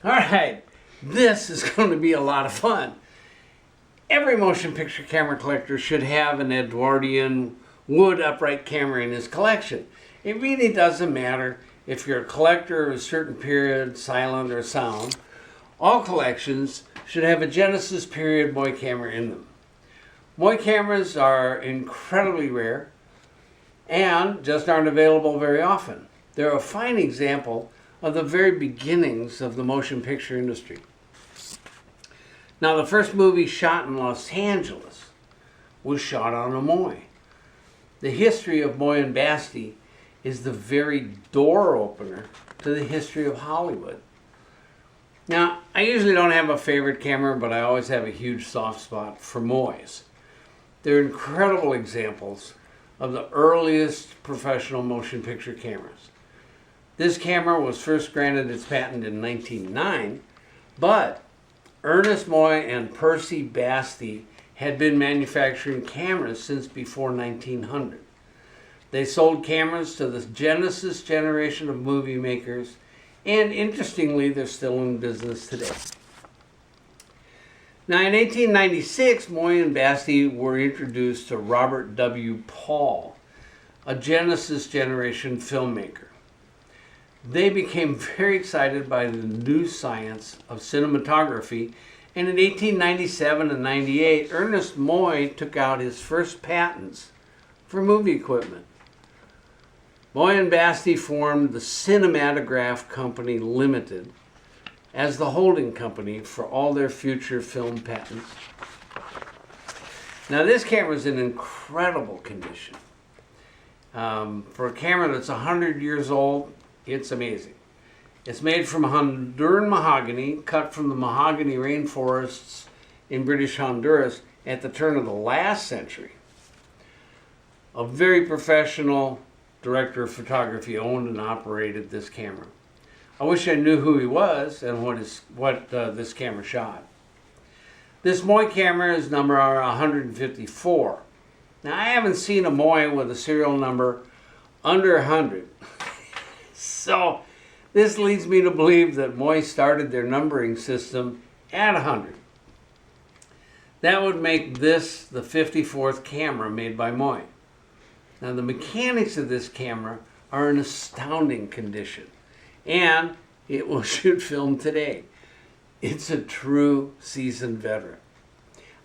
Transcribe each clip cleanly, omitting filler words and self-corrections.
All right, this is going to be a lot of fun. Every motion picture camera collector should have an Edwardian wood upright camera in his collection. It really doesn't matter if you're a collector of a certain period, silent or sound. All collections should have a Genesis period Moy camera in them. Moy cameras are incredibly rare and just aren't available very often. They're a fine example of the very beginnings of the motion picture industry. Now, the first movie shot in Los Angeles was shot on a Moy. The history of Moy and Bastie is the very door opener to the history of Hollywood. Now, I usually don't have a favorite camera, but I always have a huge soft spot for Moys. They're incredible examples of the earliest professional motion picture cameras. This camera was first granted its patent in 1909, but Ernest Moy and Percy Bastie had been manufacturing cameras since before 1900. They sold cameras to the Genesis generation of movie makers, and interestingly, they're still in business today. Now, in 1896, Moy and Bastie were introduced to Robert W. Paul, a Genesis generation filmmaker. They became very excited by the new science of cinematography, and in 1897 and 98, Ernest Moy took out his first patents for movie equipment. Moy and Bastie formed the Cinematograph Company Limited as the holding company for all their future film patents. Now, this camera is in incredible condition. For a camera that's 100 years old, it's amazing. It's made from Honduran mahogany, cut from the mahogany rainforests in British Honduras at the turn of the last century. A very professional director of photography owned and operated this camera. I wish I knew who he was and what this camera shot. This Moy camera is number 154. Now, I haven't seen a Moy with a serial number under 100. So this leads me to believe that Moy started their numbering system at 100. That would make this the 54th camera made by Moy. Now, the mechanics of this camera are in astounding condition, and it will shoot film today. It's a true seasoned veteran.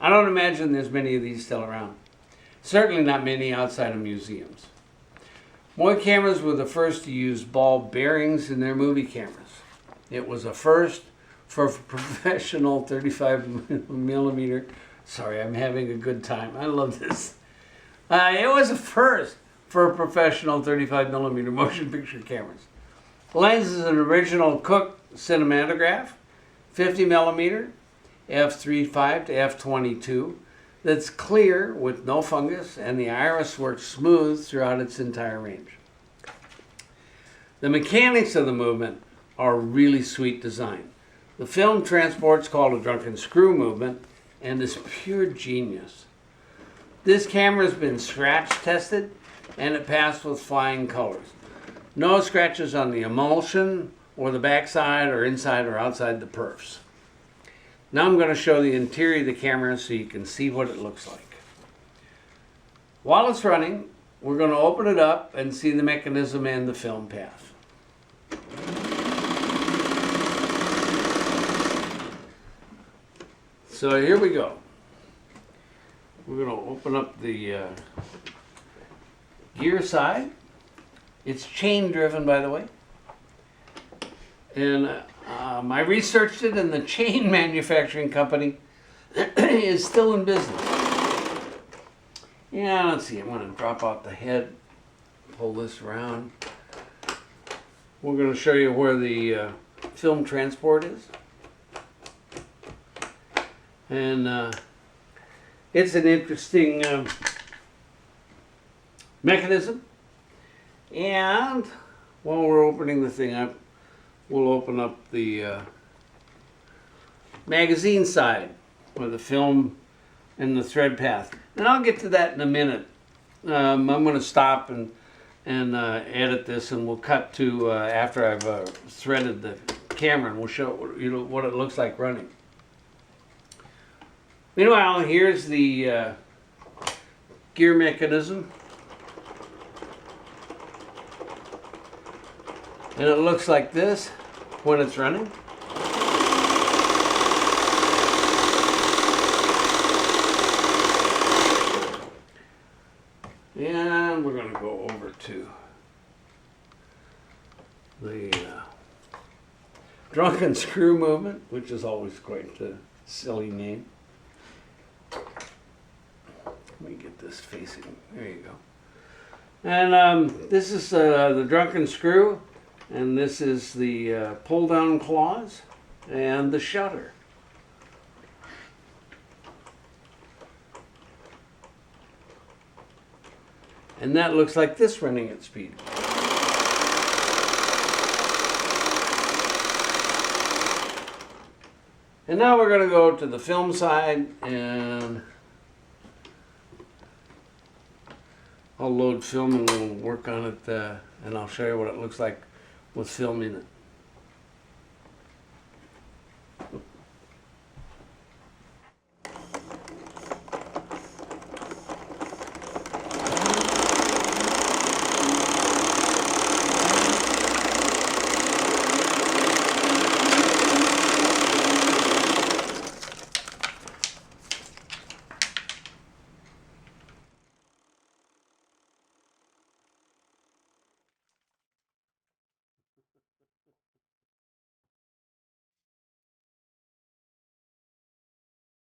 I don't imagine there's many of these still around. Certainly not many outside of museums. Moy cameras were the first to use ball bearings in their movie cameras. It was a first for professional 35 millimeter. Sorry, I'm having a good time. I love this. It was a first for professional 35 millimeter motion picture cameras. The lens is an original Cooke cinematograph, 50 millimeter, f3.5 to f22. That's clear with no fungus, and the iris works smooth throughout its entire range. The mechanics of the movement are really sweet design. The film transport's called a drunken screw movement and is pure genius. This camera has been scratch tested and it passed with flying colors. No scratches on the emulsion or the backside or inside or outside the perfs. Now I'm going to show the interior of the camera so you can see what it looks like. While it's running, we're going to open it up and see the mechanism and the film path. So here we go. We're going to open up the gear side. It's chain driven, by the way. And I researched it, and the chain manufacturing company is still in business. Yeah, let's see. I'm going to drop out the head, pull this around. We're going to show you where the film transport is. And it's an interesting mechanism. And while we're opening the thing up, we'll open up the magazine side with the film and the thread path. And I'll get to that in a minute. I'm going to stop and edit this, and we'll cut to after I've threaded the camera and we'll show you know what it looks like running. Meanwhile, here's the gear mechanism. And it looks like this when it's running. And we're going to go over to the drunken screw movement, which is always quite a silly name. Let me get this facing. There you go. And this is the drunken screw, and this is the pull down claws and the shutter. And that looks like this running at speed. And now we're going to go to the film side, and I'll load film and we'll work on it, and I'll show you what it looks like with film in it.